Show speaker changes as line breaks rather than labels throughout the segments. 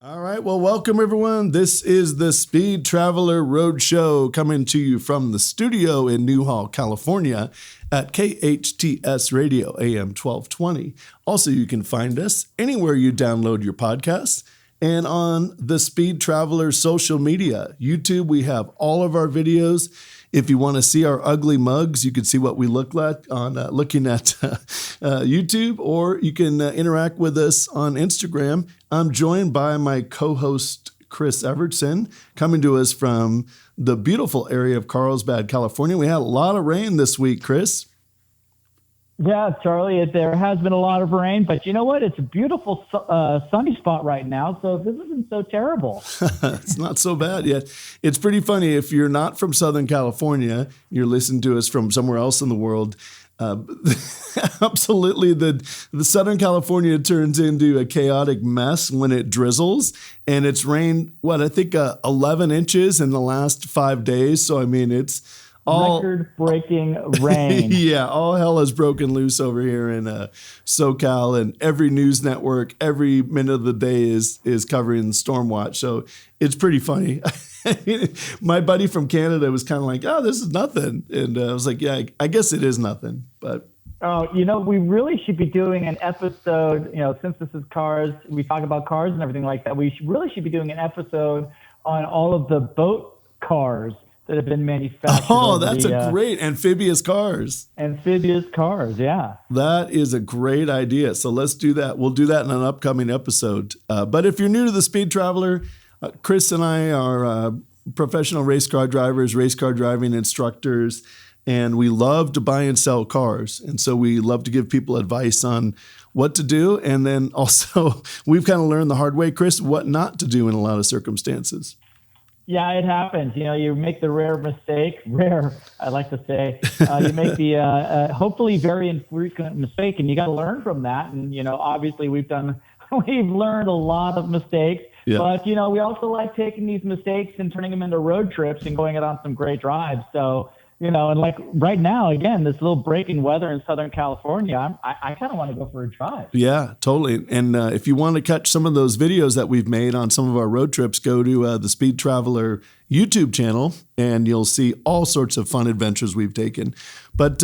All right. Well, welcome everyone. This is the Speed Traveler Roadshow coming to you from the studio in Newhall, California at KHTS Radio AM 1220. Also, you can find us anywhere you download your podcasts and on the Speed Traveler social media. YouTube, we have all of our videos. If you want to see our ugly mugs, you can see what we look like on looking at YouTube, or you can interact with us on Instagram. I'm joined by my co-host, Chris Evertsen, coming to us from the beautiful area of Carlsbad, California. We had a lot of rain this week, Chris.
Yeah, Charlie, there has been a lot of rain, but you know what? It's a beautiful sunny spot right now, so this isn't so terrible.
It's not so bad yet. It's pretty funny. If you're not from Southern California, you're listening to us from somewhere else in the world. Absolutely, the Southern California turns into a chaotic mess when it drizzles, and it's rained, I think 11 inches in the last 5 days. So, I mean, it's
record-breaking rain.
Yeah, all hell has broken loose over here in SoCal, and every news network, every minute of the day is covering storm watch. So it's pretty funny. My buddy from Canada was kind of like, "Oh, this is nothing," and I was like, "Yeah, I guess it is nothing." But
we really should be doing an episode. Since this is cars, we talk about cars and everything like that. We should be doing an episode on all of the boat cars that have been manufactured.
Oh, that's a great amphibious cars.
Amphibious cars, yeah.
That is a great idea. So let's do that. We'll do that in an upcoming episode. But if you're new to the Speed Traveler, Chris and I are professional race car drivers, race car driving instructors, and we love to buy and sell cars. And so we love to give people advice on what to do. And then also we've kind of learned the hard way, Chris, what not to do in a lot of circumstances.
Yeah, it happens. You make the rare mistake. I like to say. You make the hopefully very infrequent mistake, and you got to learn from that. And obviously we've learned a lot of mistakes. Yeah. But we also like taking these mistakes and turning them into road trips and going on some great drives. So and like right now, again, this little break in weather in Southern California, I kind of want to go for a drive.
Yeah, totally. And if you want to catch some of those videos that we've made on some of our road trips, go to the Speed Traveler YouTube channel, and you'll see all sorts of fun adventures we've taken. But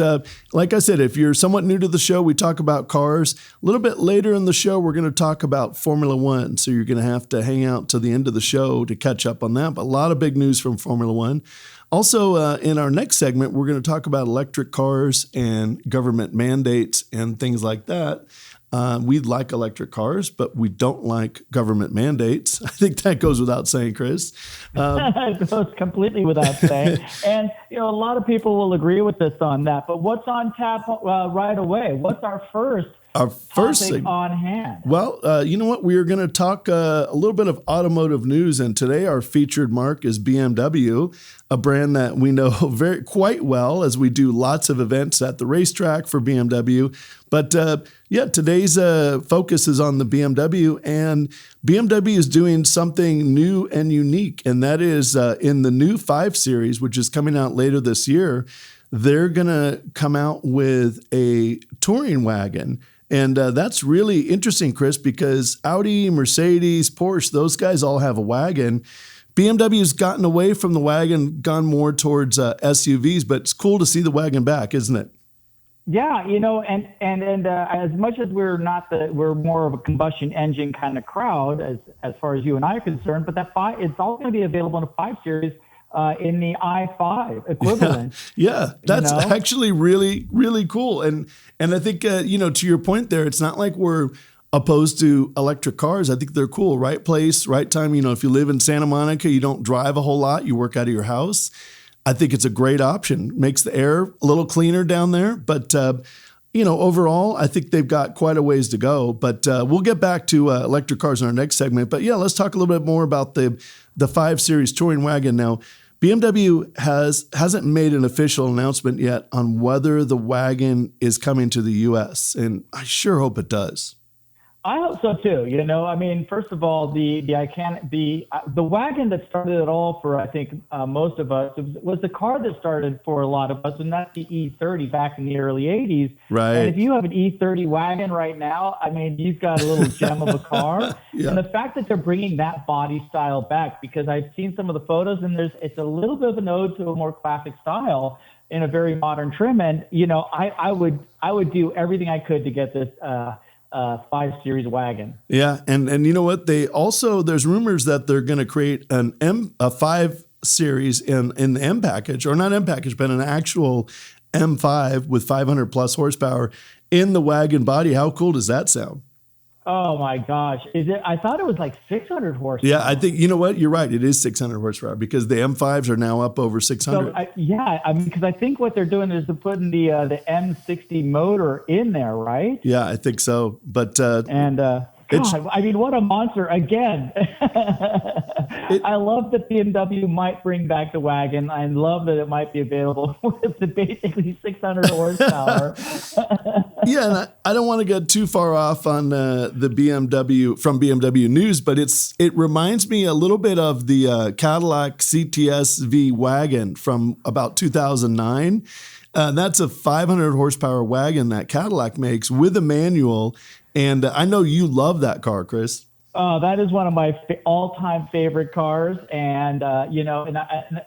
like I said, if you're somewhat new to the show, we talk about cars. A little bit later in the show, we're going to talk about Formula One. So you're going to have to hang out to the end of the show to catch up on that. But a lot of big news from Formula One. Also, in our next segment, we're going to talk about electric cars and government mandates and things like that. We like electric cars, but we don't like government mandates. I think that goes without saying, Chris.
It goes completely without saying. And, a lot of people will agree with us on that. But what's on tap right away? What's our first topic on hand?
Well, you know what? We are going to talk a little bit of automotive news, and today our featured marque is BMW, a brand that we know quite well as we do lots of events at the racetrack for BMW. But today's focus is on the BMW, and BMW is doing something new and unique, and that is in the new 5 Series, which is coming out later this year. They're going to come out with a touring wagon. And that's really interesting, Chris, because Audi, Mercedes, Porsche, those guys all have a wagon. BMW's gotten away from the wagon, gone more towards SUVs, but it's cool to see the wagon back, isn't it?
Yeah, and as much as we're more of a combustion engine kind of crowd as far as you and I are concerned, but it's all going to be available in a 5 Series. In the i5 equivalent.
Yeah, that's actually really, really cool. And I think, to your point there, it's not like we're opposed to electric cars. I think they're cool. Right place, right time. If you live in Santa Monica, you don't drive a whole lot, you work out of your house. I think it's a great option. Makes the air a little cleaner down there. But, overall, I think they've got quite a ways to go. But we'll get back to electric cars in our next segment. But yeah, let's talk a little bit more about the 5 Series touring wagon now. BMW hasn't made an official announcement yet on whether the wagon is coming to the U.S., and I sure hope it does.
I hope so too. I mean, first of all, the wagon that started it all for, I think, most of us was the car that started for a lot of us, and that's the E30 back in the early '80s.
Right.
And if you have an E30 wagon right now, I mean, you've got a little gem of a car.
Yeah.
And the fact that they're bringing that body style back, because I've seen some of the photos, and it's a little bit of an ode to a more classic style in a very modern trim. And I would do everything I could to get this 5 Series wagon.
Yeah, and you know what? There's rumors that they're going to create a 5 Series in the M package, or not M package, but an actual M5 with 500 plus horsepower in the wagon body. How cool does that sound?
Oh my gosh. I thought it was like 600 horsepower.
Yeah, I think, you know what? You're right. It is 600 horsepower because the M5s are now up over 600.
So, because I think what they're doing is they're putting the M60 motor in there, right?
Yeah, I think so. But,
God, I mean, what a monster again. I love that BMW might bring back the wagon. I love that it might be available with the basically 600 horsepower.
Yeah, and I don't want to get too far off on the BMW news, but it reminds me a little bit of the Cadillac CTS V wagon from about 2009. That's a 500 horsepower wagon that Cadillac makes with a manual. And I know you love that car, Chris.
That is one of my all-time favorite cars, and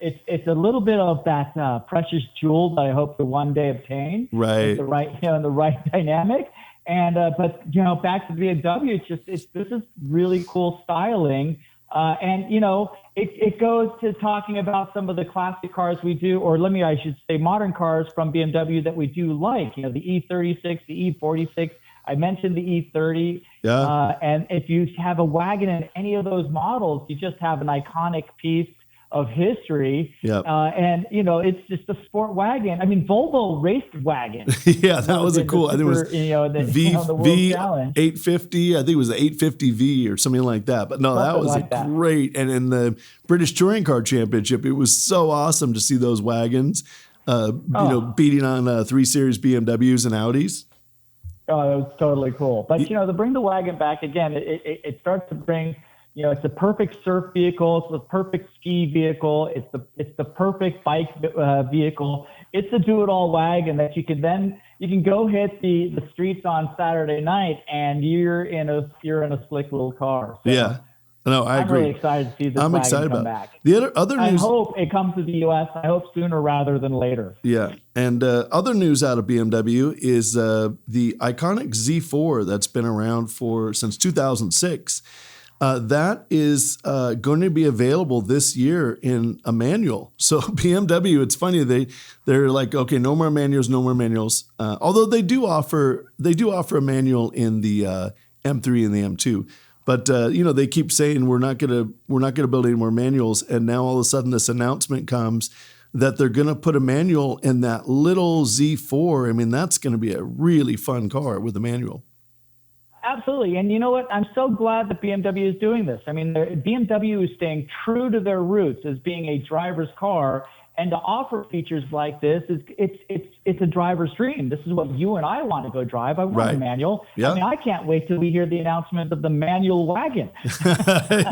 it's a little bit of that precious jewel that I hope to one day obtain.
Right.
The right dynamic, and but back to BMW, this is really cool styling, and it goes to talking about some of the classic cars we do, or I should say modern cars from BMW that we do like. The E36, the E46. I mentioned the E30, and if you have a wagon in any of those models, you just have an iconic piece of history.
Yep.
And it's just a sport wagon. I mean, Volvo raced wagon.
Yeah, that was a cool. I think it was
the World Challenge.
850. I think it was the 850V or something like that. But no, that was great. And in the British Touring Car Championship, it was so awesome to see those wagons, beating on 3 Series BMWs and Audis.
Oh, that was totally cool. But, to bring the wagon back again, it starts to bring, it's the perfect surf vehicle. It's the perfect ski vehicle. It's the perfect bike vehicle. It's a do-it-all wagon that you can go hit the streets on Saturday night and you're in a slick little car. So,
yeah. No, I agree.
I'm really excited to see this wagon come back.
The other news.
I hope it comes to the U.S. I hope sooner rather than later.
Yeah. And other news out of BMW is the iconic Z4 that's been around since 2006. That is going to be available this year in a manual. So BMW, it's funny, they're like, okay, no more manuals. Although they do offer a manual in the M3 and the M2. But they keep saying we're not gonna build any more manuals, and now all of a sudden this announcement comes that they're gonna put a manual in that little Z4. I mean, that's gonna be a really fun car with a manual.
Absolutely, and you know what? I'm so glad that BMW is doing this. I mean, BMW is staying true to their roots as being a driver's car, and to offer features like this it's a driver's dream. This is what you and I want to go drive. I want a manual.
Yeah.
I mean, I can't wait till we hear the announcement of the manual wagon.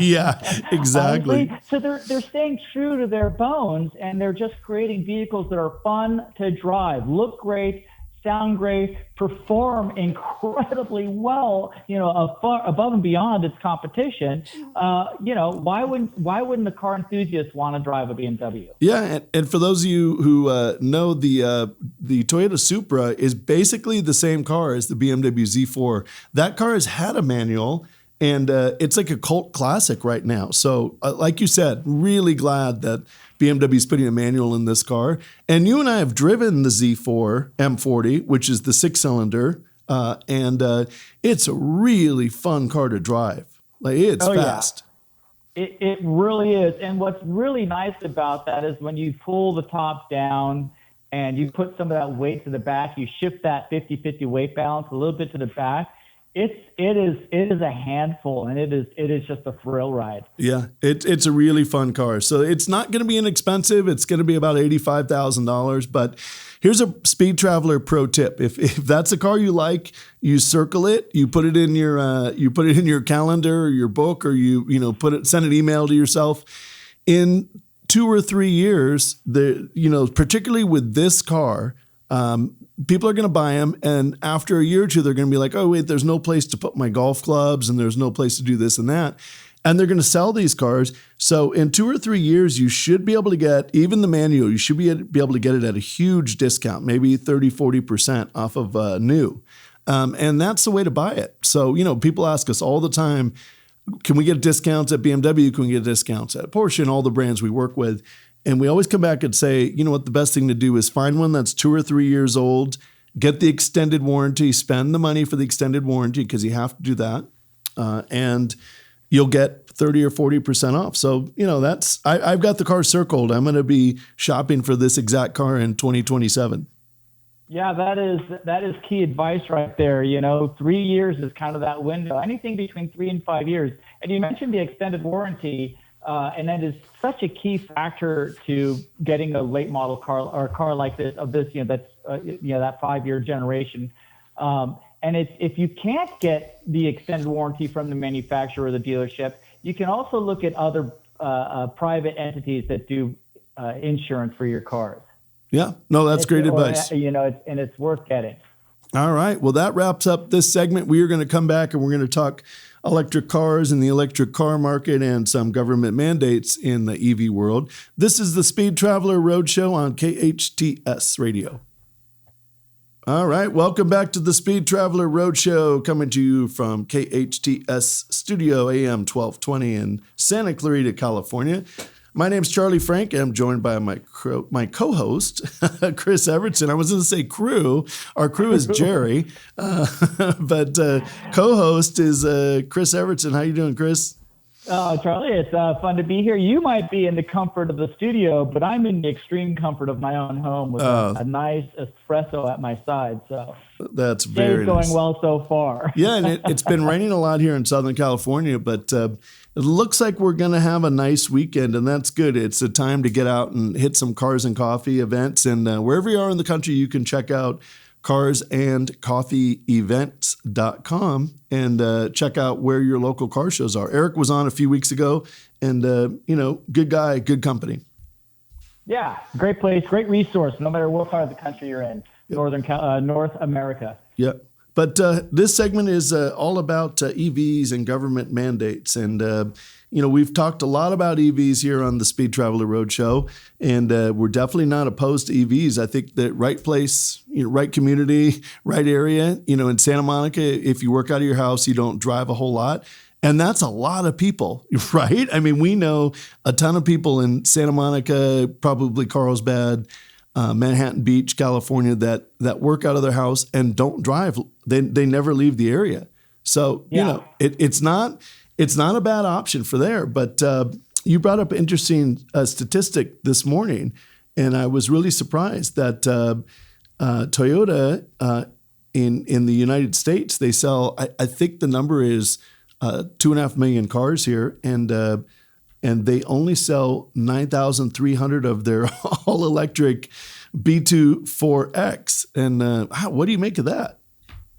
Yeah, exactly.
Honestly, so they're staying true to their bones, and they're just creating vehicles that are fun to drive, look great, sound great, perform incredibly well, above and beyond its competition. Why wouldn't the car enthusiast want to drive a BMW?
Yeah, and for those of you who know, the Toyota Supra is basically the same car as the BMW Z4. That car has had a manual, and it's like a cult classic right now. So, like you said, really glad that BMW is putting a manual in this car. And you and I have driven the Z4 M40, which is the 6-cylinder, and it's a really fun car to drive. Like, it's fast.
Yeah. It really is. And what's really nice about that is when you pull the top down and you put some of that weight to the back, you shift that 50-50 weight balance a little bit to the back. It is a handful, and it is just a thrill ride.
Yeah, it's a really fun car. So it's not going to be inexpensive. It's going to be about $85,000. But here's a Speed Traveler pro tip: if that's a car you like, you circle it, you put it in your calendar or your book, or send an email to yourself. In 2 or 3 years, particularly with this car. People are going to buy them, and after a year or two, they're going to be like, oh, wait, there's no place to put my golf clubs, and there's no place to do this and that. And they're going to sell these cars. So in 2 or 3 years, you should be able to get, even the manual, you should be able to get it at a huge discount, maybe 30-40% off of new. And that's the way to buy it. So, people ask us all the time, can we get discounts at BMW? Can we get discounts at Porsche and all the brands we work with? And we always come back and say, you know what, the best thing to do is find one that's 2 or 3 years old, get the extended warranty, spend the money for the extended warranty because you have to do that, and you'll get 30 or 40% off. So, I've got the car circled. I'm going to be shopping for this exact car in 2027.
Yeah, that is key advice right there. 3 years is kind of that window, anything between 3 and 5 years. And you mentioned the extended warranty. And that is such a key factor to getting a late model car or a car like this that's that 5-year generation. And if you can't get the extended warranty from the manufacturer or the dealership, you can also look at other private entities that do insurance for your cars.
Yeah, no, that's great advice.
It's worth getting.
All right. Well, that wraps up this segment. We are going to come back and we're going to talk electric cars and the electric car market and some government mandates in the EV world. This is the Speed Traveler Roadshow on KHTS Radio. All right. Welcome back to the Speed Traveler Roadshow, coming to you from KHTS Studio AM 1220 in Santa Clarita, California. My name's Charlie Frank, and I'm joined by my co-host, Chris Evertsen. I was going to say crew. Our crew is Jerry, but co-host is Chris Evertsen. How you doing, Chris?
Charlie, it's fun to be here. You might be in the comfort of the studio, but I'm in the extreme comfort of my own home with a nice espresso at my side. So
that's very
nice.
Going
well so far.
Yeah, and it's been raining a lot here in Southern California, but it looks like we're going to have a nice weekend, and that's good. It's a time to get out and hit some Cars and Coffee events, and wherever you are in the country, you can check out carsandcoffeeevents.com and check out where your local car shows are. Eric was on a few weeks ago, and good guy, good company.
Yeah, great place, great resource, no matter what part of the country you're in, North America.
Yeah. But this segment is all about EVs and government mandates. And, we've talked a lot about EVs here on the Speed Traveler Roadshow, and we're definitely not opposed to EVs. I think that right place, right community, right area, in Santa Monica, if you work out of your house, you don't drive a whole lot. And that's a lot of people, right? I mean, we know a ton of people in Santa Monica, probably Carlsbad, Manhattan Beach, California, that work out of their house and don't drive. They never leave the area. So, it's not a bad option for there. But you brought up an interesting statistic this morning, and I was really surprised that Toyota in the United States, they sell, I think the number is 2.5 million cars here, and they only sell 9,300 of their all-electric B2 4X. And what do you make of that?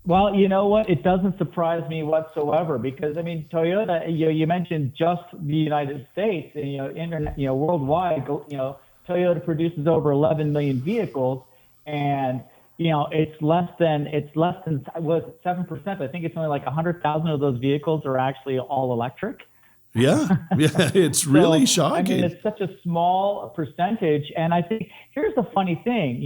Well, you know what? It doesn't surprise me whatsoever because, Toyota, you mentioned just the United States, and, worldwide, Toyota produces over 11 million vehicles, and it's less than 7%. I think it's only like 100,000 of those vehicles are actually all electric.
Yeah, it's really shocking.
It's such a small percentage, and I think here's the funny thing.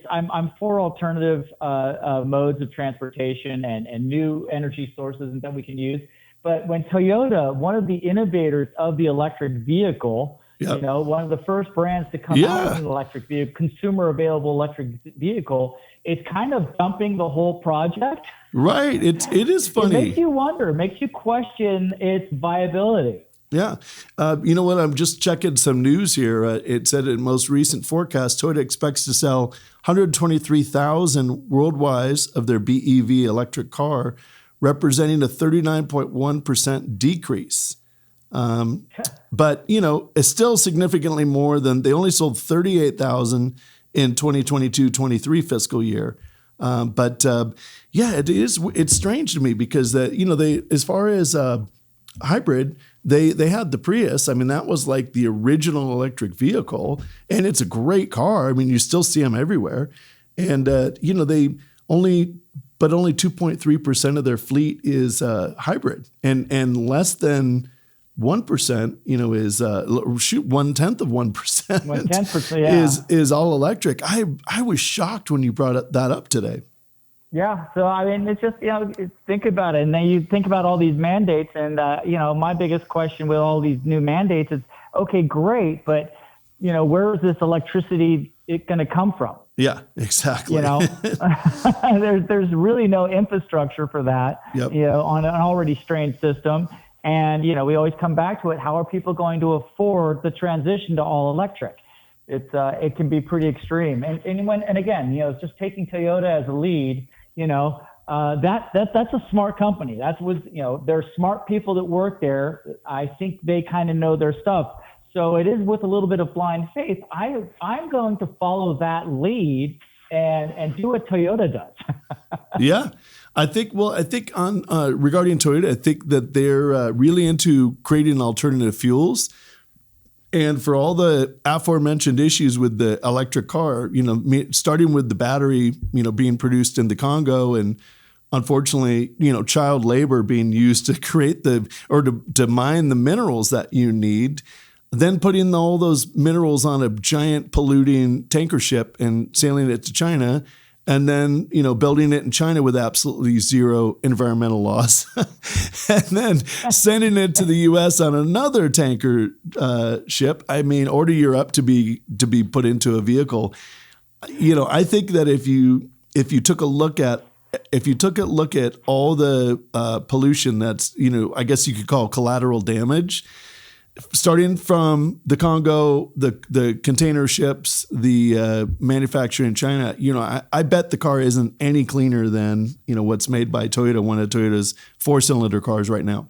I'm for alternative modes of transportation and new energy sources that we can use. But when Toyota, one of the innovators of the electric vehicle, one of the first brands to come out with an electric vehicle, consumer available electric vehicle, it's kind of dumping the whole project.
Right. It is funny.
It makes you wonder, makes you question its viability.
Yeah. You know what? I'm just checking some news here. It said in most recent forecast, Toyota expects to sell 123,000 worldwide of their BEV electric car, representing a 39.1% decrease. But, it's still significantly more than they only sold 38,000 in 2022-23 fiscal year. It's strange to me because they, as far as hybrid, they had the Prius. I mean, that was like the original electric vehicle, and it's a great car. I mean, you still see them everywhere. And, they only 2.3% of their fleet is hybrid, and less than 1%, is 1/10 of 1%.
1/10%,
is all electric. I was shocked when you brought that up today.
Yeah. So, I mean, it's just, think about it. And then you think about all these mandates. And, my biggest question with all these new mandates is, okay, great. But, where is this electricity going to come from?
Yeah, exactly.
There's really no infrastructure for that,
Yep.
On an already strained system. And, we always come back to it. How are people going to afford the transition to all electric? It can be pretty extreme. And again, just taking Toyota as a lead, that's a smart company. That's what, they're smart people that work there. I think they kind of know their stuff. So it is with a little bit of blind faith. I'm going to follow that lead and do what Toyota does.
Yeah. I think on regarding Toyota, I think that they're really into creating alternative fuels. And for all the aforementioned issues with the electric car, starting with the battery, being produced in the Congo, and unfortunately, child labor being used to create to mine the minerals that you need, then putting all those minerals on a giant polluting tanker ship and sailing it to China, and then, building it in China with absolutely zero environmental loss, and then sending it to the U.S. on another tanker ship. I mean, or to Europe to be put into a vehicle. I think that if you took a look at all the pollution that's, I guess you could call collateral damage, starting from the Congo, the container ships, the manufacturing in China, I bet the car isn't any cleaner than, what's made by Toyota, one of Toyota's 4-cylinder cars right now.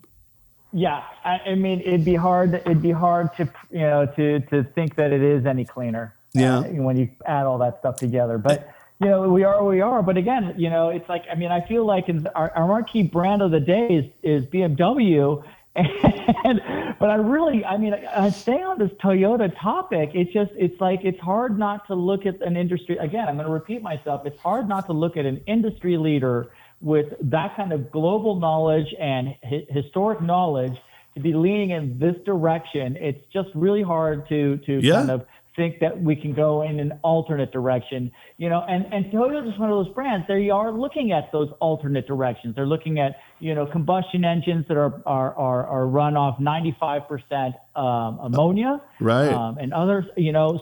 Yeah. I mean, it'd be hard to, to think that it is any cleaner.
Yeah.
When you add all that stuff together, but we are where we are. But again, it's like, I mean, I feel like our marquee brand of the day is BMW. But I stay on this Toyota topic. It's hard not to look at an industry. Again, I'm going to repeat myself. It's hard not to look at an industry leader with that kind of global knowledge and historic knowledge to be leaning in this direction. It's just really hard to kind of think that we can go in an alternate direction, and Toyota is one of those brands. They are looking at those alternate directions. They're looking at, combustion engines that are run off 95% ammonia,
right,
and others,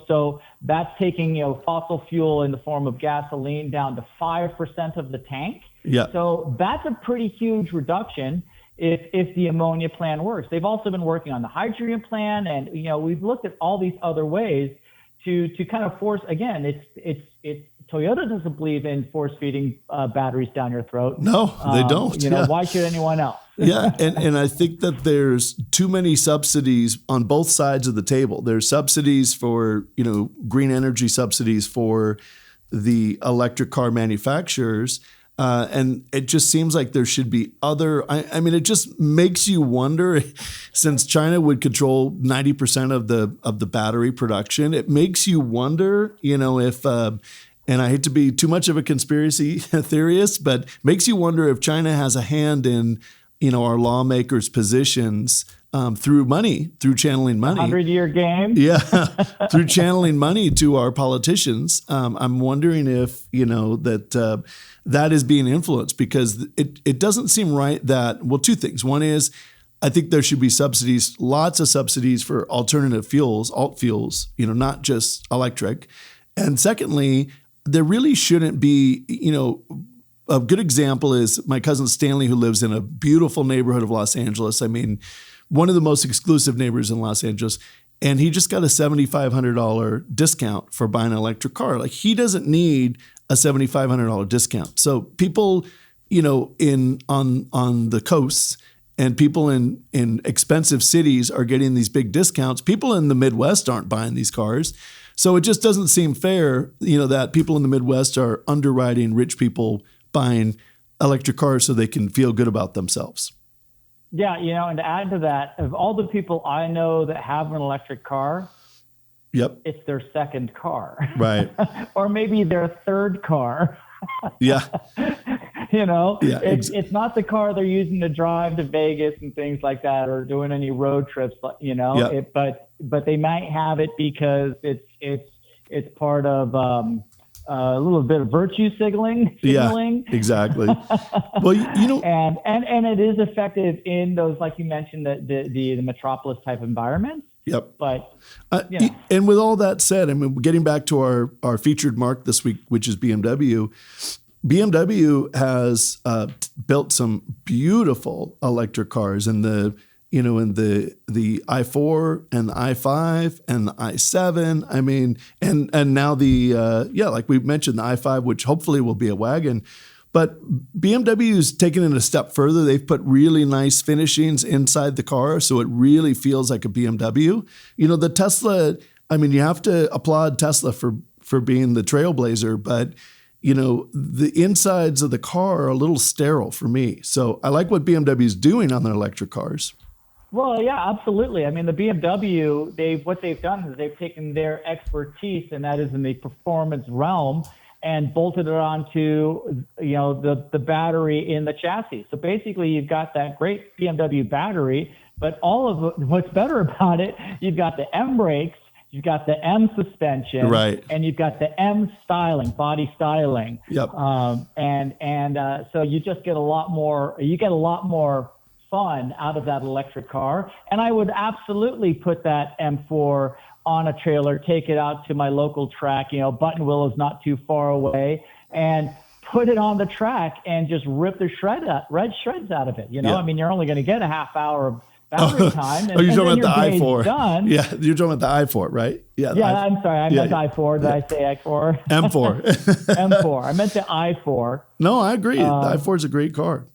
so that's taking, fossil fuel in the form of gasoline down to 5% of the tank.
Yeah.
So that's a pretty huge reduction if the ammonia plan works. They've also been working on the hydrogen plan, and we've looked at all these other ways to kind of force. Again, it's Toyota doesn't believe in force feeding batteries down your throat.
No, they don't.
Why should anyone else?
Yeah, and I think that there's too many subsidies on both sides of the table. There's subsidies for green energy subsidies for the electric car manufacturers. And it just seems like there should be other. I mean, it just makes you wonder. Since China would control 90% of the battery production, it makes you wonder. If and I hate to be too much of a conspiracy theorist, but makes you wonder if China has a hand in our lawmakers' positions through channeling money.
100-year game.
Yeah, through channeling money to our politicians. I'm wondering if that is being influenced, because it doesn't seem right that, well, two things. One is, I think there should be subsidies, lots of subsidies for alternative fuels, alt fuels, not just electric. And secondly, there really shouldn't be, a good example is my cousin Stanley, who lives in a beautiful neighborhood of Los Angeles. I mean, one of the most exclusive neighbors in Los Angeles. And he just got a $7,500 discount for buying an electric car. Like, he doesn't need a $7,500 discount. So people on the coasts, and people in expensive cities are getting these big discounts. People in the Midwest aren't buying these cars. So it just doesn't seem fair, that people in the Midwest are underwriting rich people buying electric cars so they can feel good about themselves.
Yeah, and to add to that, of all the people I know that have an electric car,
yep,
it's their second car.
Right.
Or maybe their third car.
Yeah. Yeah,
it's not the car they're using to drive to Vegas and things like that, or doing any road trips,
Yeah.
But they might have it because it's part of a little bit of virtue signaling.
Yeah, exactly. Well,
and it is effective in those, like you mentioned, the metropolis type environments.
Yep.
But
and with all that said, getting back to our featured marque this week, which is BMW. BMW has built some beautiful electric cars in the i4 and the i5 and the i7. And now like we mentioned, the i5, which hopefully will be a wagon. But BMW's taken it a step further. They've put really nice finishings inside the car, so it really feels like a BMW. The Tesla, you have to applaud Tesla for being the trailblazer, but the insides of the car are a little sterile for me. So I like what BMW is doing on their electric cars.
Well, yeah, absolutely. The BMW, what they've done is they've taken their expertise, and that is in the performance realm, and bolted it onto, the battery in the chassis. So basically you've got that great BMW battery, but all of what's better about it, you've got the M brakes, you've got the M suspension,
right,
and you've got the M styling, body styling.
Yep.
So you just get a lot more fun out of that electric car. And I would absolutely put that M4 on a trailer, take it out to my local track, Buttonwillow is not too far away, and put it on the track and just rip the shreds out of it.
Yeah.
You're only going to get a half hour of battery time.
You're talking about the i4.
Done.
Yeah, you're talking about the i4, right? Yeah.
I'm sorry. I meant i4. Did I say i4?
M4.
M4. I meant the i4.
No, I agree. The i4 is a great car.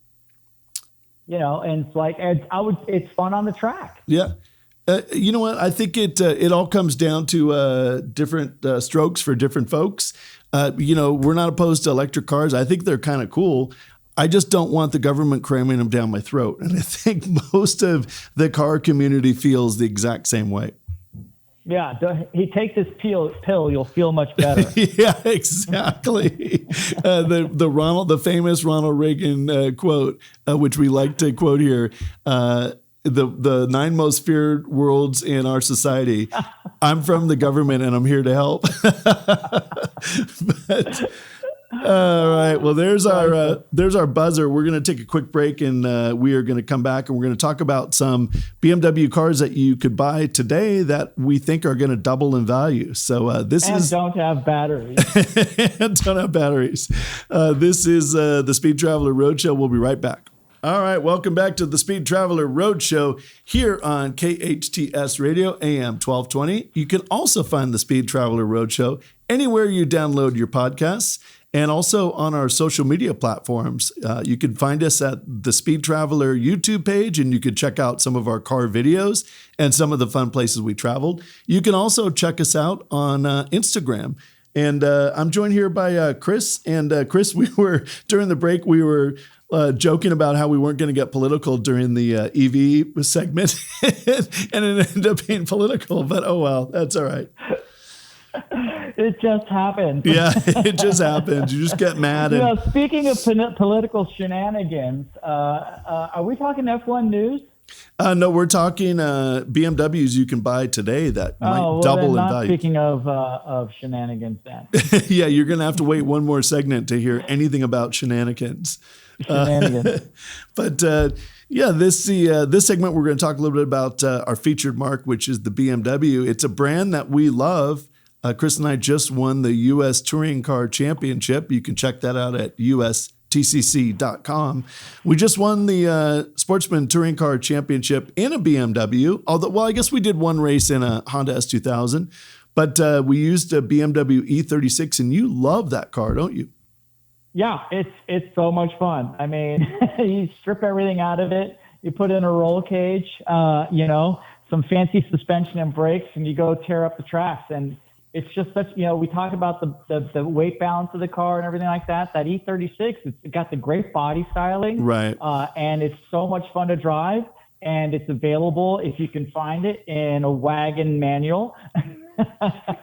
And it's like it's fun on the track.
Yeah. You know what? I think it all comes down to different strokes for different folks. We're not opposed to electric cars. I think they're kind of cool. I just don't want the government cramming them down my throat. And I think most of the car community feels the exact same way.
Yeah, he takes this pill, you'll feel much better.
Yeah, exactly. The famous Ronald Reagan quote, which we like to quote here. The 9 most feared words in our society. I'm from the government and I'm here to help. But, all right. Well, there's our buzzer. We're going to take a quick break, and we are going to come back, and we're going to talk about some BMW cars that you could buy today that we think are going to double in value. So
don't have batteries.
And don't have batteries. This is the Speed Traveler Roadshow. We'll be right back. All right, welcome back to the Speed Traveler Roadshow here on KHTS Radio, AM 1220. You can also find the Speed Traveler Roadshow anywhere you download your podcasts, and also on our social media platforms. You can find us at the Speed Traveler YouTube page, and you can check out some of our car videos and some of the fun places we traveled. You can also check us out on Instagram. And I'm joined here by Chris. And Chris, during the break, we were joking about how we weren't going to get political during the EV segment, and it ended up being political, but oh well, that's all right.
It just happened.
Yeah, it just happens. You just get mad.
Speaking of political shenanigans, are we talking F1 news?
No, we're talking BMWs you can buy today that might double in value.
Speaking of shenanigans, then.
Yeah, you're going to have to wait one more segment to hear anything about shenanigans. But this segment we're going to talk a little bit about our featured marque, which is the BMW. It's a brand that we love. Chris and I just won the U.S. Touring Car Championship. You can check that out at USTCC.com. We just won the Sportsman Touring Car Championship in a BMW. I guess we did one race in a Honda S2000, but we used a BMW E36, and you love that car, don't you?
Yeah, it's so much fun. I mean, you strip everything out of it, you put in a roll cage, some fancy suspension and brakes, and you go tear up the tracks. And it's just such, we talk about the weight balance of the car and everything like that. That E36, it's got the great body styling,
Right.
And it's so much fun to drive. And it's available if you can find it in a wagon manual.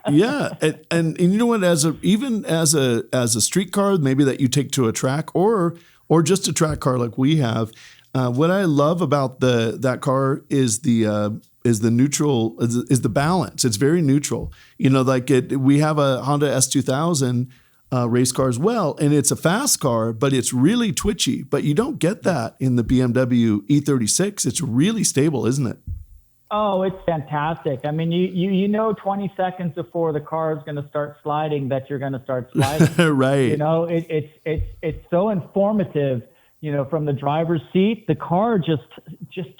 Yeah, and you know what? Even as a street car, maybe that you take to a track, or just a track car like we have. What I love about that car is the neutral, is the balance. It's very neutral. We have a Honda S2000 race car as well, and it's a fast car, but it's really twitchy. But you don't get that in the BMW E36. It's really stable, isn't it?
Oh, it's fantastic. I mean, you know 20 seconds before the car is going to start sliding that you're going to start sliding.
Right.
It's so informative. From the driver's seat, the car just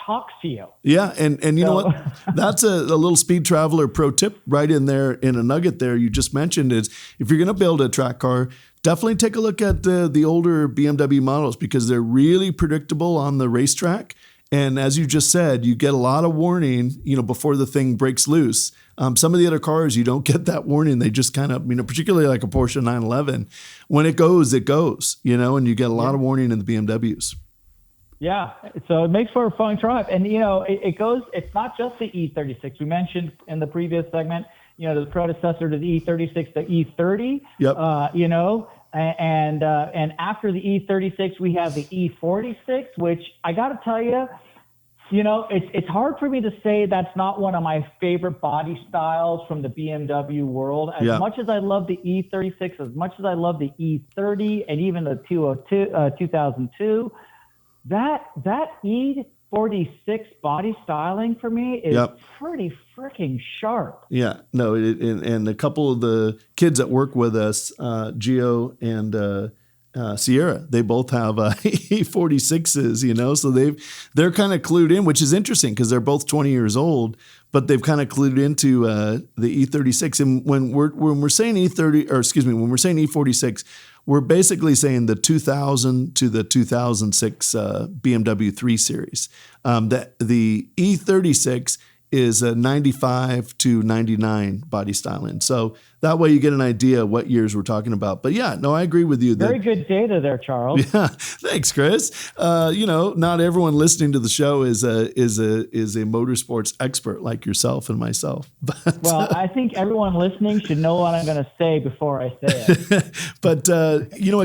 talks to you.
Yeah, and you know what? That's a little speed traveler pro tip right in there, in a nugget there you just mentioned, is if you're going to build a track car, definitely take a look at the older BMW models, because they're really predictable on the racetrack. And as you just said, you get a lot of warning, before the thing breaks loose. Some of the other cars, you don't get that warning. They just kind of, particularly like a Porsche 911, when it goes, and you get a lot of warning in the BMWs.
Yeah, so it makes for a fun drive. And, it's not just the E36. We mentioned in the previous segment, the predecessor to the E36, the E30.
Yep.
And after the E36, we have the E46, which I got to tell you, it's hard for me to say that's not one of my favorite body styles from the BMW world. As much as I love the E36, as much as I love the E30 and even the 2002, that E46 body styling for me is pretty freaking sharp.
Yeah, no, and a couple of the kids that work with us, Gio and Sierra, they both have E46s, so they're kind of clued in, which is interesting because they're both 20 years old, but they've kind of clued into the E36. And when we're saying when we're saying E46, we're basically saying the 2000 to the 2006 BMW 3 Series. The E36 is a 95 to 99 body styling. So that way you get an idea what years we're talking about. But yeah, no, I agree with you.
Very good data there, Charles.
Yeah, thanks, Chris. Not everyone listening to the show is a motorsports expert like yourself and myself. But,
I think everyone listening should know what I'm going to say before I say it.
But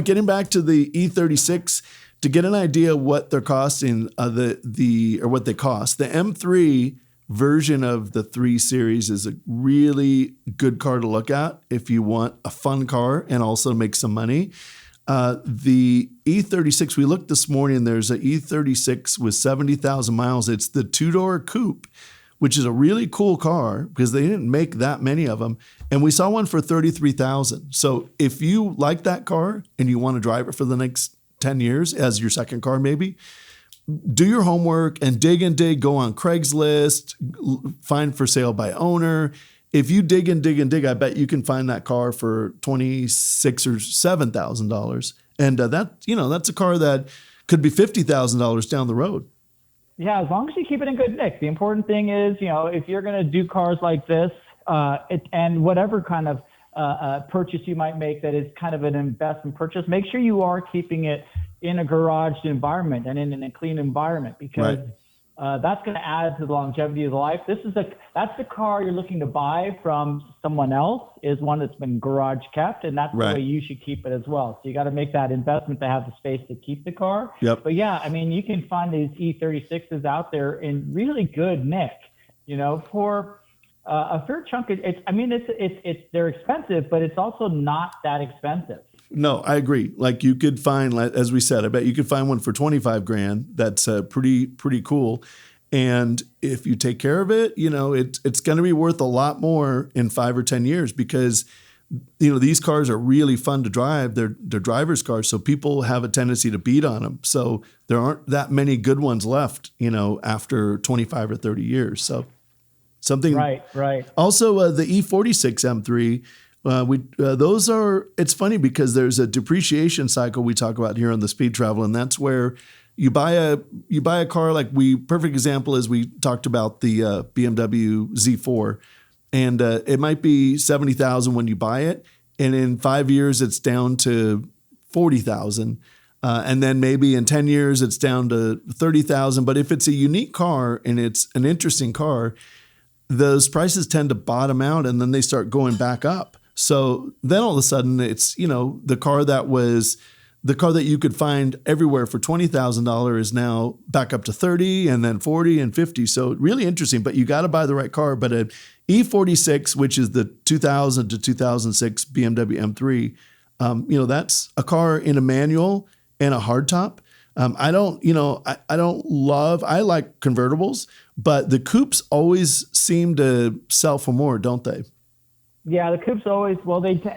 getting back to the E36, to get an idea what they're costing, or what they cost, the M3 version of the 3 Series is a really good car to look at if you want a fun car and also make some money. The E36, we looked this morning, there's an E36 with 70,000 miles. It's the 2-door coupe, which is a really cool car because they didn't make that many of them. And we saw one for $33,000. So if you like that car and you want to drive it for the next 10 years as your second car maybe, do your homework and dig, go on Craigslist, find for sale by owner. If you dig, I bet you can find that car for $26,000 or $7,000. And that's a car that could be $50,000 down the road.
Yeah, as long as you keep it in good nick. The important thing is, if you're going to do cars like this, and whatever kind of purchase you might make that is kind of an investment purchase, make sure you are keeping it in a garaged environment and in a clean environment, because that's going to add to the longevity of the life. That's the car you're looking to buy from someone else, is one that's been garage kept, and that's the way you should keep it as well. So you got to make that investment to have the space to keep the car.
Yep.
But yeah, I mean, you can find these E36s out there in really good nick, for a fair chunk. They're expensive, but it's also not that expensive.
No, I agree. Like you could find, as we said, I bet you could find one for $25,000. That's pretty cool. And if you take care of it, it's going to be worth a lot more in 5 or 10 years, because these cars are really fun to drive. They're driver's cars, so people have a tendency to beat on them. So there aren't that many good ones left, after 25 or 30 years. So something
right.
Also, the E46 M3. Those are. It's funny because there's a depreciation cycle we talk about here on the Speed Travel, and that's where you buy a car like perfect example is we talked about the BMW Z4, and it might be 70,000 when you buy it, and in 5 years it's down to 40,000. And then maybe in 10 years, it's down to 30,000. But if it's a unique car and it's an interesting car, those prices tend to bottom out and then they start going back up. So then all of a sudden it's, the car that you could find everywhere for $20,000 is now back up to 30 and then 40 and 50. So really interesting, but you got to buy the right car. But an E46, which is the 2000 to 2006 BMW M3, that's a car in a manual and a hardtop. I like convertibles, but the coupes always seem to sell for more, don't they?
Yeah, the coupes always,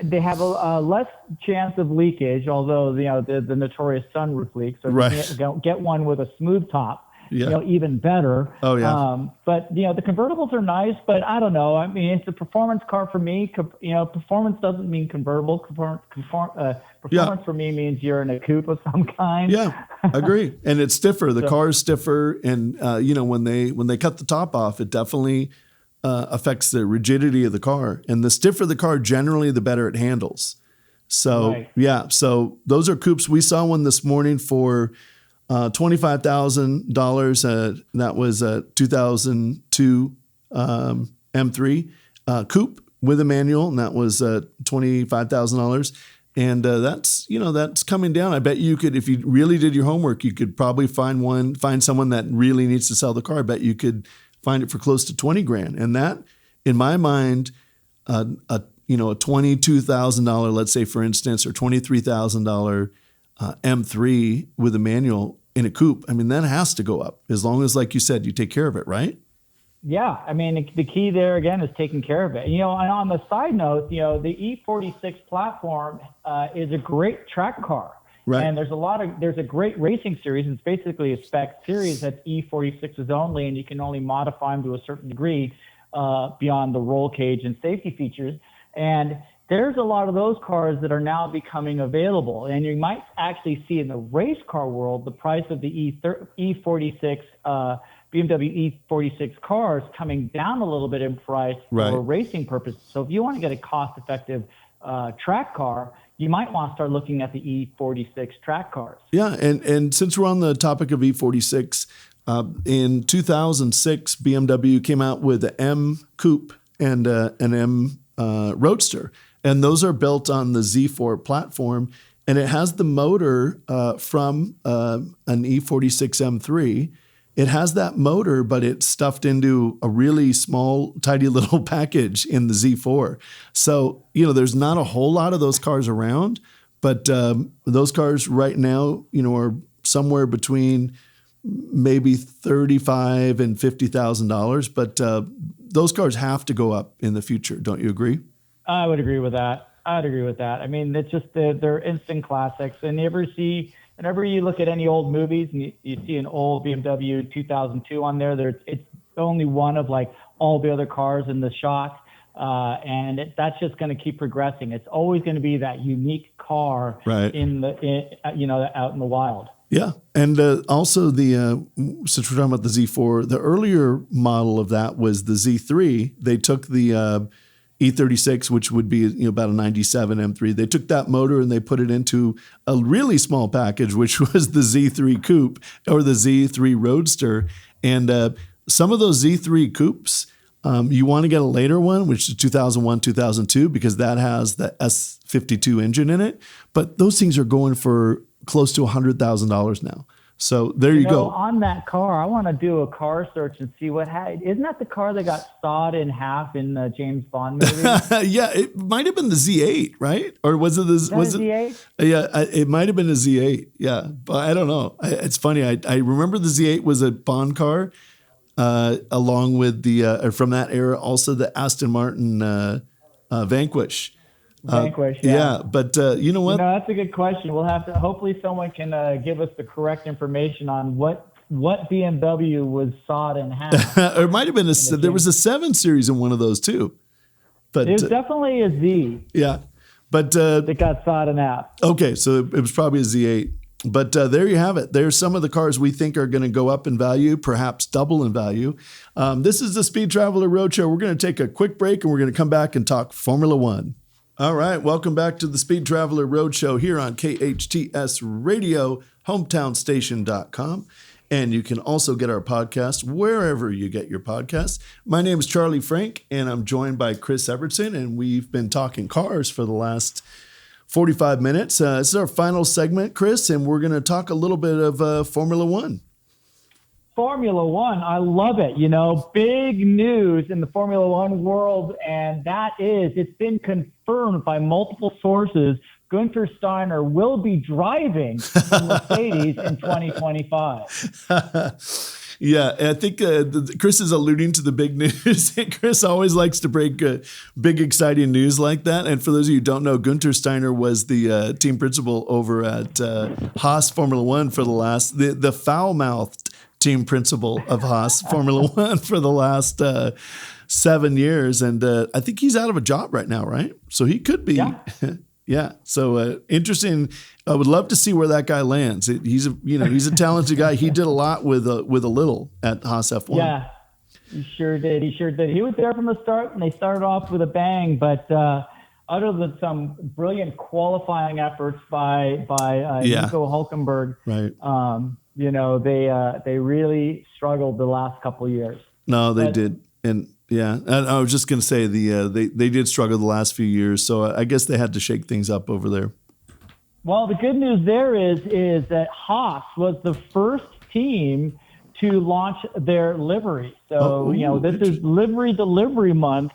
they have a less chance of leakage, although, the notorious sunroof leak. So if you get one with a smooth top, even better.
Oh, yeah.
But, the convertibles are nice, but I don't know. I mean, it's a performance car for me. Performance doesn't mean convertible. Performance for me means you're in a coupe of some kind.
Yeah, agree. And it's stiffer. The car is stiffer. And, when they cut the top off, it definitely affects the rigidity of the car. And the stiffer the car, generally, the better it handles. So, so those are coupes. We saw one this morning for $25,000. That was a 2002 M3 coupe with a manual, and that was $25,000. And that's coming down. I bet you could, if you really did your homework, you could probably find someone that really needs to sell the car. I bet you could find it for close to $20,000. And that, in my mind, a $22,000, let's say for instance, or $23,000 M3 with a manual in a coupe, I mean, that has to go up as long as, like you said, you take care of it, right?
Yeah. I mean, the key there again is taking care of it. And on the side note, the E46 platform is a great track car. Right. And there's a great racing series. It's basically a spec series that's E46s only, and you can only modify them to a certain degree beyond the roll cage and safety features. And there's a lot of those cars that are now becoming available. And you might actually see in the race car world the price of the E46 BMW E46 cars coming down a little bit in price for racing purposes. So if you want to get a cost-effective track car, you might want to start looking at the E46 track cars. Yeah,
and since we're on the topic of E46, in 2006, BMW came out with the M Coupe and an M Roadster. And those are built on the Z4 platform. And it has the motor from an E46 M3. It has that motor, but it's stuffed into a really small, tidy little package in the Z4. So, there's not a whole lot of those cars around, but those cars right now, are somewhere between maybe $35,000 and $50,000. But those cars have to go up in the future. Don't you agree?
I would agree with that. I mean, it's just they're instant classics. And whenever you look at any old movies and you see an old BMW 2002 on there, it's only one of like all the other cars in the shot. And that's just going to keep progressing. It's always going to be that unique car out in the wild.
Yeah. And also since we're talking about the Z4, the earlier model of that was the Z3. They took the E36, which would be about a 97 M3. They took that motor and they put it into a really small package, which was the Z3 Coupe or the Z3 Roadster. And some of those Z3 Coupes, you want to get a later one, which is 2001, 2002, because that has the S52 engine in it. But those things are going for close to $100,000 now. So there you go.
On that car, I want to do a car search and see isn't that the car that got sawed in half in the James Bond movie?
Yeah, it might have been the Z8, right? Or was it the
Z8?
Yeah, it might have been a Z8. Yeah, but I don't know. It's funny. I remember the Z8 was a Bond car, along with from that era, also the Aston Martin Vanquish. Yeah, but you know what?
That's a good question. We'll have to. Hopefully, someone can give us the correct information on what BMW was sawed in half.
Or it might have been there was a 7 Series in one of those too. But
it was definitely a Z.
Yeah. But
that got sawed in half.
Okay, so it was probably a Z8. But there you have it. There's some of the cars we think are going to go up in value, perhaps double in value. This is the Speed Traveler Roadshow. We're going to take a quick break and we're going to come back and talk Formula One. All right, welcome back to the Speed Traveler Roadshow here on KHTS Radio, hometownstation.com. And you can also get our podcast wherever you get your podcasts. My name is Charlie Frank, and I'm joined by Chris Evertsen, and we've been talking cars for the last 45 minutes. This is our final segment, Chris, and we're going to talk a little bit of Formula One.
Formula One, I love it. Big news in the Formula One world, and that is, it's been confirmed by multiple sources, Günther Steiner will be driving the Mercedes in 2025.
Yeah, I think Chris is alluding to the big news. Chris always likes to break big, exciting news like that. And for those of you who don't know, Günther Steiner was the team principal over at Haas Formula One for the foul-mouthed team principal of Haas Formula One for the last 7 years. And I think he's out of a job right now, right? So he could be.
Yeah.
Yeah, so interesting. I would love to see where that guy lands. He's a talented guy. He did a lot with a little at Haas F1.
Yeah, he sure did. He was there from the start, and they started off with a bang. But other than some brilliant qualifying efforts by Nico Hülkenberg,
right?
They really struggled the last couple of years.
No, they did, and. Yeah, and I was just going to say they did struggle the last few years, so I guess they had to shake things up over there.
Well, the good news there is that Haas was the first team to launch their livery. So this is livery delivery month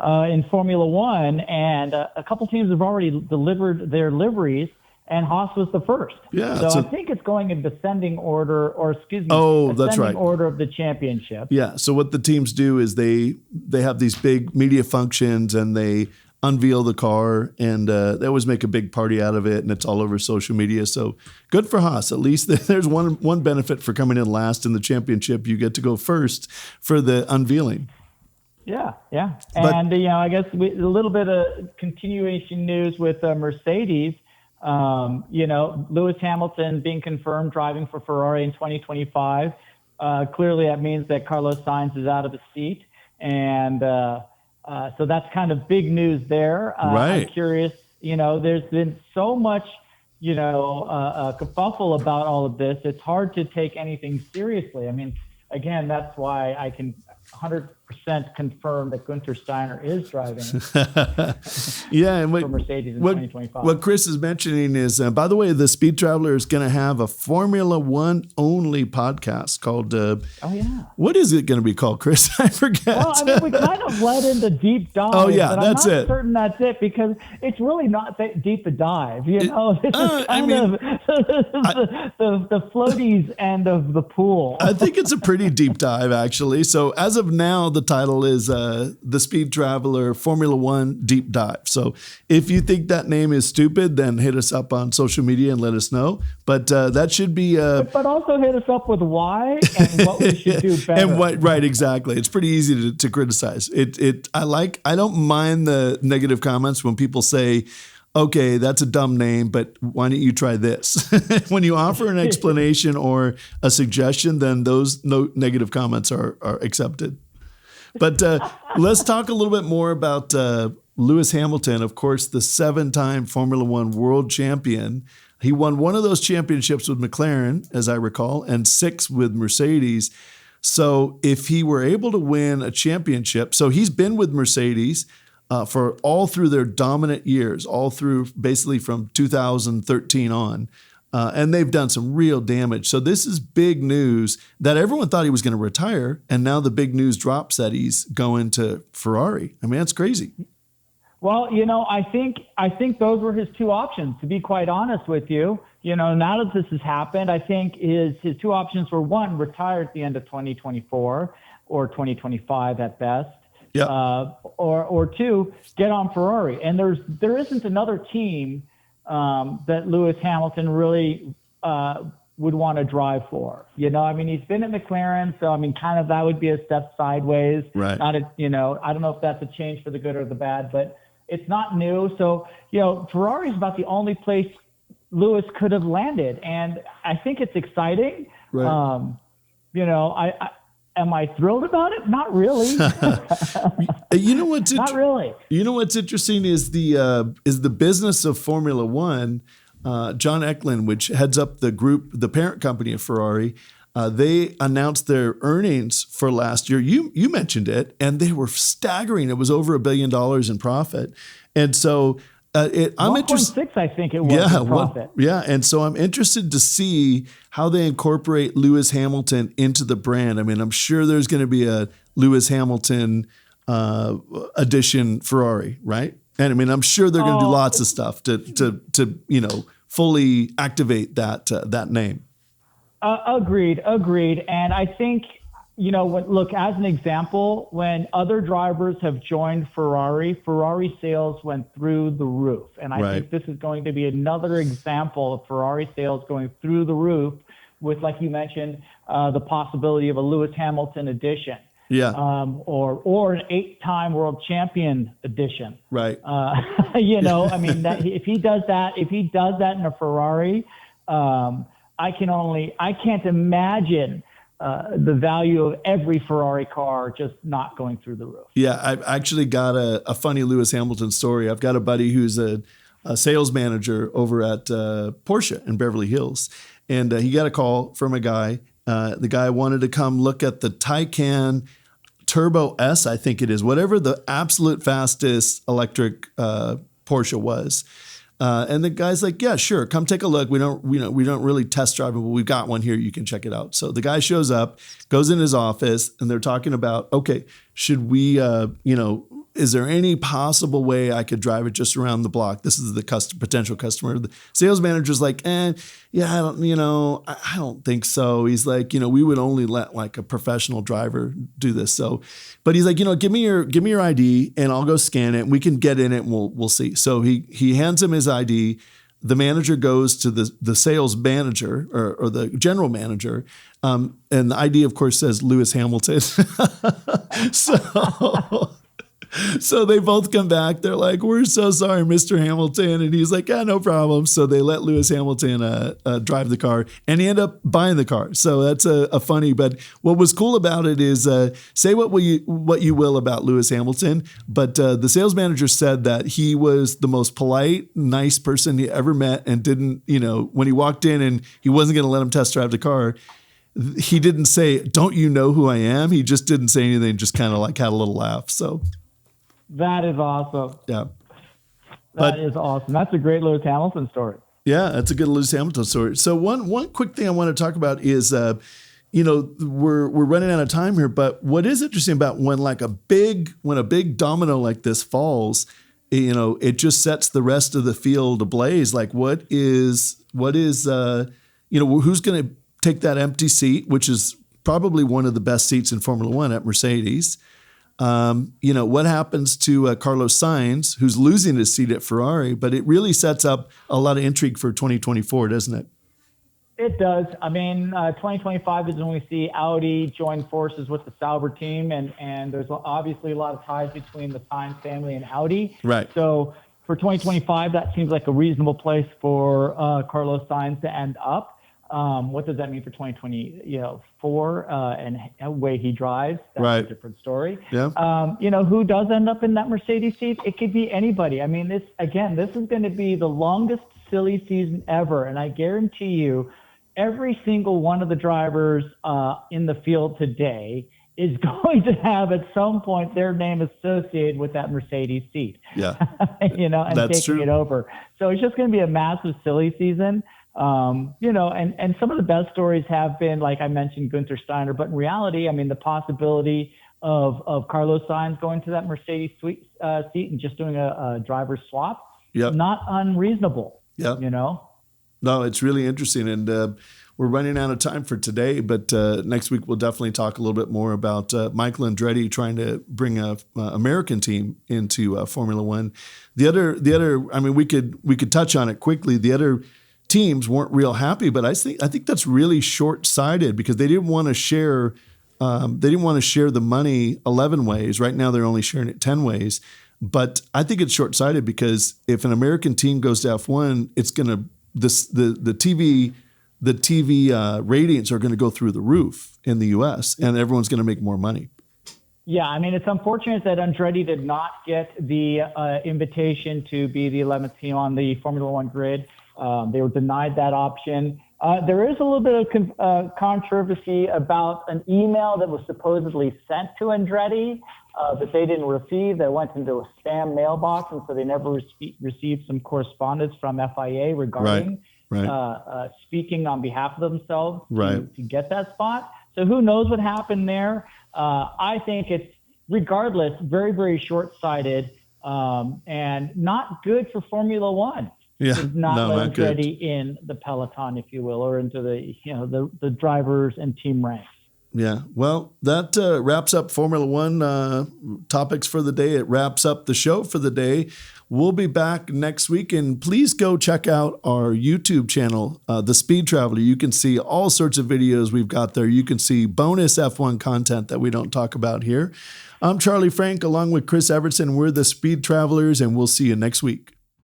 in Formula One, and a couple teams have already delivered their liveries. And Haas was the first.
Yeah.
So I think it's going in descending order,
that's right.
Order of the championship.
Yeah. So what the teams do is they have these big media functions and they unveil the car and they always make a big party out of it and it's all over social media. So good for Haas. At least there's one benefit for coming in last in the championship. You get to go first for the unveiling.
Yeah. And, I guess a little bit of continuation news with Mercedes. Lewis Hamilton being confirmed driving for Ferrari in 2025. Clearly that means that Carlos Sainz is out of the seat. And so that's kind of big news there.
Right.
I'm curious, there's been so much, kerfuffle about all of this. It's hard to take anything seriously. I mean, again, that's why I can 100% confirm that Günther Steiner is driving
yeah, and
for Mercedes in 2025.
What Chris is mentioning is, by the way, the Speed Traveler is going to have a Formula One only podcast called, what is it going to be called, Chris? I forget.
Well, we kind of led into deep dive.
Oh, yeah,
but
that's
I'm not
it.
certain that's it because it's really not that deep a dive. This is the floaties end of the pool.
I think it's a pretty deep dive, actually. So as of now, the title is the Speed Traveler Formula One Deep Dive. So if you think that name is stupid, then hit us up on social media and let us know. But that should be...
but also hit us up with why and what we should do better.
Right, exactly. It's pretty easy to criticize. I don't mind the negative comments when people say, okay, that's a dumb name, but why don't you try this? When you offer an explanation or a suggestion, then those negative comments are accepted. But let's talk a little bit more about Lewis Hamilton, of course, the 7-time Formula One world champion. He won one of those championships with McLaren, as I recall, and 6 with Mercedes. So if he were able to win a championship, so he's been with Mercedes for all through their dominant years, all through basically from 2013 on. And they've done some real damage. So this is big news that everyone thought he was going to retire. And now the big news drops that he's going to Ferrari. I mean, that's crazy.
Well, I think those were his two options, to be quite honest with you. Now that this has happened, I think his two options were, one, retire at the end of 2024 or 2025 at best.
Yep.
Or two, get on Ferrari. And there isn't another team that Lewis Hamilton really would want to drive for. I mean, he's been at McLaren, so I mean, kind of that would be a step sideways.
Right.
Not a, I don't know if that's a change for the good or the bad, but it's not new. So, Ferrari is about the only place Lewis could have landed, and I think it's exciting.
Right.
Am I thrilled about it? Not really. Not really.
You know what's interesting is the business of Formula One. John Eklund, which heads up the group, the parent company of Ferrari, they announced their earnings for last year. You mentioned it, and they were staggering. It was over $1 billion in profit, and so I'm interested.
1.6, I think it was. In profit.
And so I'm interested to see how they incorporate Lewis Hamilton into the brand. I mean, I'm sure there's going to be a Lewis Hamilton edition Ferrari, right? And I mean, I'm sure they're going to do lots of stuff to fully activate that name.
Agreed. And I think, look, as an example, when other drivers have joined Ferrari sales went through the roof. And I think this is going to be another example of Ferrari sales going through the roof with, like you mentioned, the possibility of a Lewis Hamilton edition.
Yeah.
Or an 8-time world champion edition.
Right.
I mean, if he does that in a Ferrari, I can't imagine the value of every Ferrari car just not going through the roof.
Yeah, I've actually got a funny Lewis Hamilton story. I've got a buddy who's a sales manager over at Porsche in Beverly Hills, and he got a call from a guy. The guy wanted to come look at the Taycan Turbo S, I think it is, whatever the absolute fastest electric Porsche was. And the guy's like, yeah, sure, come take a look. We don't really test drive it, but we've got one here. You can check it out. So the guy shows up, goes in his office, and they're talking about, okay, should we, is there any possible way I could drive it just around the block? This is the potential customer. The sales manager's like, I don't think so. He's like, we would only let like a professional driver do this. So, but he's like, give me your ID and I'll go scan it. And we can get in it and we'll see. So he hands him his ID. The manager goes to the sales manager or the general manager. And the ID, of course, says Lewis Hamilton. So they both come back. They're like, we're so sorry, Mr. Hamilton. And he's like, yeah, no problem. So they let Lewis Hamilton drive the car, and he ended up buying the car. So that's a funny. But what was cool about it is say what you will about Lewis Hamilton, but the sales manager said that he was the most polite, nice person he ever met, and didn't, when he walked in and he wasn't going to let him test drive the car, he didn't say, don't you know who I am? He just didn't say anything, just kind of like had a little laugh. So.
That is awesome.
Yeah.
That is awesome. That's a great Lewis Hamilton story.
Yeah, that's a good Lewis Hamilton story. So one quick thing I want to talk about is, we're running out of time here, but what is interesting about when a big domino like this falls, it just sets the rest of the field ablaze. Like who's going to take that empty seat, which is probably one of the best seats in Formula One at Mercedes. What happens to Carlos Sainz, who's losing his seat at Ferrari, but it really sets up a lot of intrigue for 2024, doesn't it?
It does. I mean, 2025 is when we see Audi join forces with the Sauber team, and there's obviously a lot of ties between the Sainz family and Audi.
Right.
So for 2025, that seems like a reasonable place for Carlos Sainz to end up. What does that mean for 2024 and the way he drives? That's a different story.
Yeah.
Who does end up in that Mercedes seat? It could be anybody. I mean, this is going to be the longest silly season ever. And I guarantee you, every single one of the drivers in the field today is going to have at some point their name associated with that Mercedes seat.
Yeah.
And
that's
taking
true.
it over. So it's just going to be a massive silly season. And some of the best stories have been, like I mentioned, Gunther Steiner, but in reality, I mean, the possibility of Carlos Sainz going to that Mercedes seat and just doing a driver's swap, not unreasonable.
Yeah. No, it's really interesting. And we're running out of time for today, but next week we'll definitely talk a little bit more about Michael Andretti trying to bring a American team into Formula One. The other, I mean, we could touch on it quickly. The other teams weren't real happy. But I think that's really short-sighted because they didn't want to share. They didn't want to share the money 11 ways. Right now, they're only sharing it 10 ways. But I think it's short-sighted because if an American team goes to F1, it's going to the TV ratings are going to go through the roof in the U.S. and everyone's going to make more money.
Yeah, I mean, it's unfortunate that Andretti did not get the invitation to be the 11th team on the Formula One grid. They were denied that option. There is a little bit of controversy about an email that was supposedly sent to Andretti that they didn't receive, that went into a spam mailbox, and so they never received some correspondence from FIA regarding speaking on behalf of themselves to get that spot. So who knows what happened there? I think it's, regardless, very, very short-sighted and not good for Formula One.
Yeah,
not Andretti in the peloton, if you will, or into the drivers and team ranks.
Yeah, well, that wraps up Formula One topics for the day. It wraps up the show for the day. We'll be back next week, and please go check out our YouTube channel, The Speed Traveler. You can see all sorts of videos we've got there. You can see bonus F1 content that we don't talk about here. I'm Charlie Frank, along with Chris Evertsen. We're The Speed Travelers, and we'll see you next week.